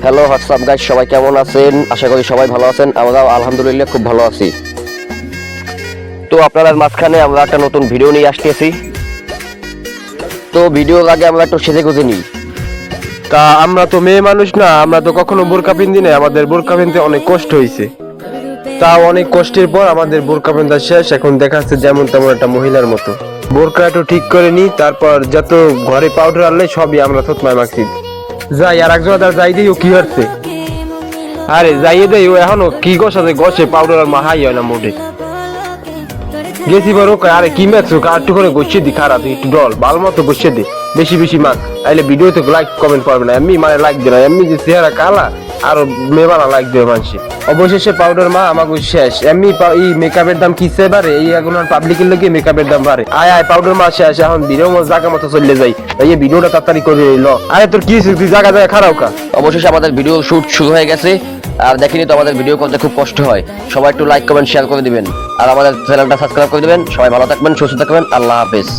Hello WhatsApp guys, সবাই কেমন আছেন? আশা করি সবাই ভালো আছেন। আমরাও আলহামদুলিল্লাহ খুব ভালো আছি। তো আপনাদের মাঝখানে আমরা একটা নতুন ভিডিও নিয়ে আসতেছি। তো ভিডিওর আগে আমরা একটু সেজে গুজে নিই। তা আমরা তো মেয়ে মানুষ না, আমরা তো কখনো বোরকা পিন্দি না। আমাদের বোরকা পিনতে অনেক কষ্ট হয়েছে। তাও অনেক কষ্টের পর আমাদের বোরকা পিন্ধা শেষ। এখন দেখাচ্ছে যেমন তেমন একটা মহিলার মতো। বোরকা একটু ঠিক করে নি, তারপর যত ঘরে পাউডার আনলে সবই আমরা থতমায় মাখছি। যাই আর একজন যাই দিই, ও কি হচ্ছে? আরে যাইয়ে দেয়, ও এখনো কি গসাতে গসে পাউডার আর মাহাই হয় না মোটে। গেছি বড় আরে কি ম্যাচো একটু করে গছিয়ে দি, খারাপ একটু ডল বাল মতো গছিয়ে দি, বেশি বেশি মাখ। তাইলে ভিডিওতে লাইক কমেন্ট করবে না, এমনি মানে লাইক দেবে না, এমনি যে চেহারা কালা আর মেবালা লাইক দেবে মানুষে। অবশেষে পাউডার মা আমাকে শেষ। এমনি এই মেকআপের দাম কিসে বাড়ে, এই এখন পাবলিকের লোকে মেকআপের দাম বাড়ে। আয় আয় পাউডার মা শেষ, এখন ভিডিও জায়গা মতো চলে যাই। এই ভিডিওটা তাড়াতাড়ি করে ল। আরে তোর কি তুই জায়গা জায়গা খারাপ কা। অবশেষে আমাদের ভিডিও শুট শুরু হয়ে গেছে। আর দেখিনি তো আমাদের ভিডিও করতে খুব কষ্ট হয়। সবাই একটু লাইক কমেন্ট শেয়ার করে দিবেন আর আমাদের চ্যানেলটা সাবস্ক্রাইব করে দিবেন। সবাই ভালো থাকবেন, সুস্থ থাকবেন। আল্লাহ হাফেজ।